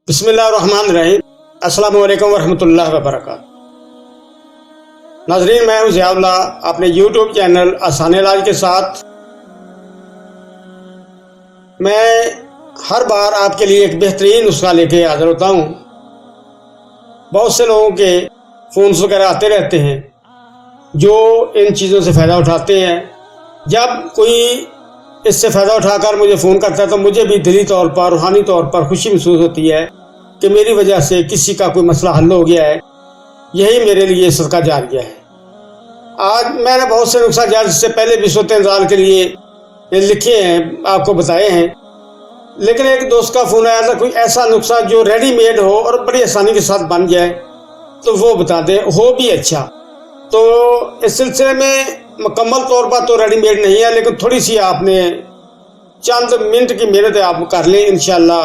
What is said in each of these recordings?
بسم اللہ الرحمن الرحیم۔ السلام علیکم ورحمۃ اللہ وبرکاتہ۔ ناظرین، میں ہوں ضیاء اللہ، اپنے یوٹیوب چینل آسان علاج کے ساتھ۔ میں ہر بار آپ کے لیے ایک بہترین نسخہ لے کے حاضر ہوتا ہوں۔ بہت سے لوگوں کے فونز وغیرہ آتے رہتے ہیں جو ان چیزوں سے فائدہ اٹھاتے ہیں۔ جب کوئی اس سے فائدہ اٹھا کر مجھے فون کرتا ہے تو مجھے بھی دلی طور پر، روحانی طور پر خوشی محسوس ہوتی ہے کہ میری وجہ سے کسی کا کوئی مسئلہ حل ہو گیا ہے۔ یہی میرے لیے صدقہ جاریہ ہے۔ آج میں نے بہت سے نسخہ جات سے پہلے بھی صورت انزال کے لیے لکھے ہیں، آپ کو بتائے ہیں، لیکن ایک دوست کا فون آیا تھا کوئی ایسا نسخہ جو ریڈی میڈ ہو اور بڑی آسانی کے ساتھ بن جائے تو وہ بتا دیں، ہو بھی اچھا۔ تو اس سلسلے میں مکمل طور پر تو ریڈی میڈ نہیں ہے، لیکن تھوڑی سی آپ نے چند منٹ کی محنت آپ کر لیں، انشاءاللہ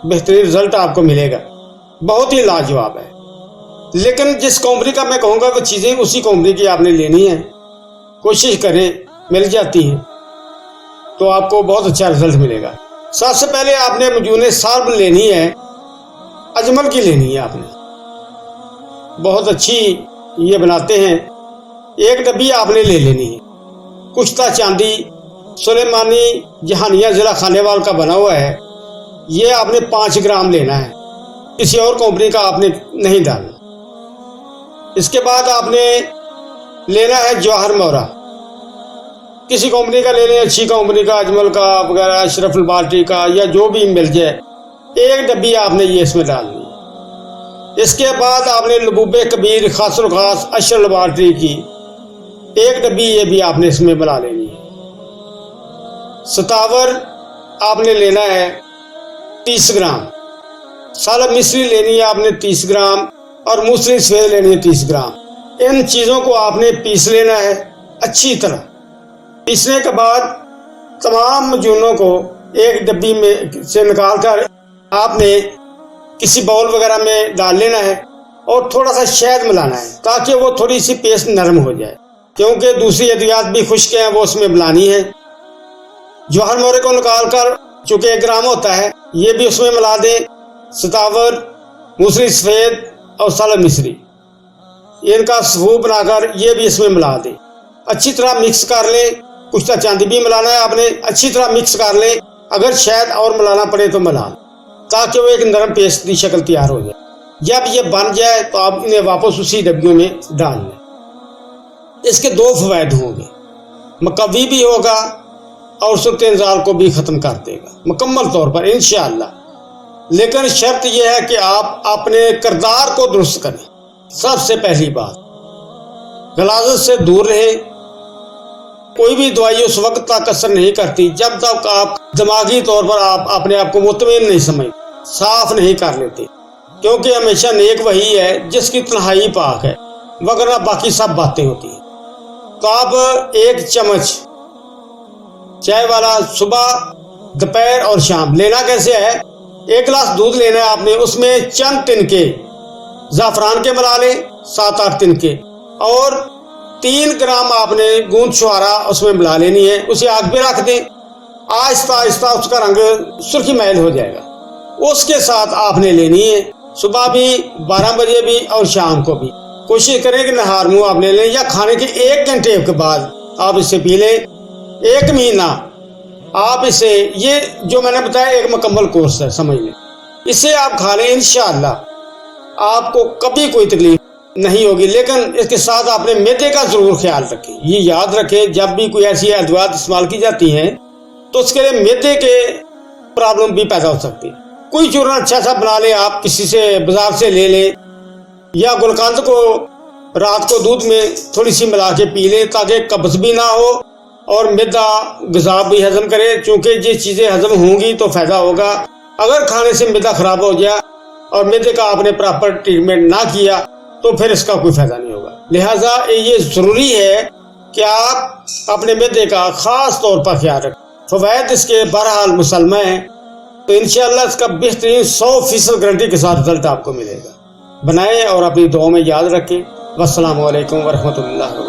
بہترین رزلٹ آپ کو ملے گا۔ بہت ہی لاجواب ہے۔ لیکن جس کمپنی کا میں کہوں گا وہ چیزیں اسی کمپنی کی آپ نے لینی ہیں، کوشش کریں، مل جاتی ہیں تو آپ کو بہت اچھا رزلٹ ملے گا۔ سب سے پہلے آپ نے مجون سارب لینی ہے، اجمل کی لینی ہے۔ آپ نے بہت اچھی یہ بناتے ہیں، ایک ڈبی آپ نے لے لینی ہے۔ کشتہ چاندی سلیمانی جہانیہ ضلع خانے وال کا بنا ہوا ہے، یہ آپ نے 5 گرام لینا ہے، کسی اور کمپنی کا آپ نے نہیں ڈالنا۔ اس کے بعد آپ نے لینا ہے جواہر مورا، کسی کمپنی کا لے لیں، اچھی کمپنی کا، اجمل کا وغیرہ، اشرف البالٹی کا، یا جو بھی مل جائے، ایک ڈبی آپ نے یہ اس میں ڈالنی ہے۔ اس کے بعد آپ نے لبوب کبیر خاص الخاص اشرف البالٹی کی ایک ڈبی یہ بھی آپ نے اس میں ملا لینی ہے۔ ستاور آپ نے لینا ہے 30 گرام، سالب مصری لینی ہے آپ نے 30 گرام، اور موسلی سفید لینی ہے 30 گرام۔ ان چیزوں کو آپ نے پیس لینا ہے اچھی طرح۔ پیسنے کے بعد تمام مجونوں کو ایک ڈبی میں سے نکال کر آپ نے کسی باؤل وغیرہ میں ڈال لینا ہے، اور تھوڑا سا شہد ملانا ہے تاکہ وہ تھوڑی سی پیسٹ نرم ہو جائے، کیونکہ دوسری ادویات بھی خشک ہیں وہ اس میں ملانی ہے۔ جوہر مورے کو نکال کر، چونکہ 1 گرام ہوتا ہے، یہ بھی اس میں ملا دیں۔ ستاور، موسلی سفید اور سالب مصری، ان کا صفو بنا کر یہ بھی اس میں ملا دیں، اچھی طرح مکس کر لیں۔ کشتہ چاندی بھی ملانا ہے آپ نے، اچھی طرح مکس کر لیں، اگر شاید اور ملانا پڑے تو ملا، تاکہ وہ ایک نرم پیسٹ کی شکل تیار ہو جائے۔ جب یہ بن جائے تو آپ انہیں واپس اسی ڈبیوں میں ڈال لیں۔ اس کے 2 فوائد ہوں گے، مقوی بھی ہوگا اور صورت انزال کو بھی ختم کر دے گا مکمل طور پر انشاءاللہ۔ لیکن شرط یہ ہے کہ آپ اپنے کردار کو درست کریں۔ سب سے پہلی بات، غلاظت سے دور رہیں۔ کوئی بھی دوائی اس وقت تک اثر نہیں کرتی جب تک آپ دماغی طور پر آپ اپنے آپ کو مطمئن نہیں سمجھتے، صاف نہیں کر لیتے، کیونکہ ہمیشہ نیک وہی ہے جس کی تنہائی پاک ہے، وگرنہ باقی سب باتیں ہوتی ہیں۔ تو آپ 1 چمچ چائے والا صبح، دوپہر اور شام لینا کیسے ہے؟ 1 گلاس دودھ لینا ہے آپ نے، اس میں چند تنکے زعفران کے ملا لیں، 7-8 تنکے، اور 3 گرام آپ نے گوند چھہارا اس میں ملا لینی ہے۔ اسے آگ پہ رکھ دیں، آہستہ آہستہ اس کا رنگ سرخی میل ہو جائے گا۔ اس کے ساتھ آپ نے لینی ہے صبح بھی، 12 بجے بھی، اور شام کو بھی۔ کوشش کریں کہ نہار منہ آپ لے لیں، یا کھانے کے 1 گھنٹے کے بعد آپ اسے پی لیں۔ 1 مہینہ آپ اسے، یہ جو میں نے بتایا ایک مکمل کورس ہے، سمجھ لیں، اسے آپ کھا لیں، انشاءاللہ آپ کو کبھی کوئی تکلیف نہیں ہوگی۔ لیکن اس کے ساتھ آپ نے معدے کا ضرور خیال رکھیں۔ یہ یاد رکھیں جب بھی کوئی ایسی ادویات استعمال کی جاتی ہیں تو اس کے لیے معدے کے پرابلم بھی پیدا ہو سکتی ہے۔ کوئی چورن اچھا سا بنا لیں، آپ کسی سے بازار سے لے لیں، یا گلقند کو رات کو دودھ میں تھوڑی سی ملا کے پی لیں تاکہ قبض بھی نہ ہو اور معدہ غذا بھی ہضم کرے، چونکہ یہ چیزیں ہضم ہوں گی تو فائدہ ہوگا۔ اگر کھانے سے معدہ خراب ہو گیا اور معدے کا آپ نے پراپر ٹریٹمنٹ نہ کیا تو پھر اس کا کوئی فائدہ نہیں ہوگا۔ لہٰذا یہ ضروری ہے کہ آپ اپنے معدے کا خاص طور پر خیال رکھیں۔ فوائد اس کے بہرحال مسلمہ ہیں، تو انشاءاللہ اس کا بہترین 100% گارنٹی کے ساتھ رزلٹ آپ کو ملے گا۔ بنائیں اور اپنی دعاؤں میں یاد رکھیں۔ والسلام علیکم ورحمۃ اللہ وبرکاتہ۔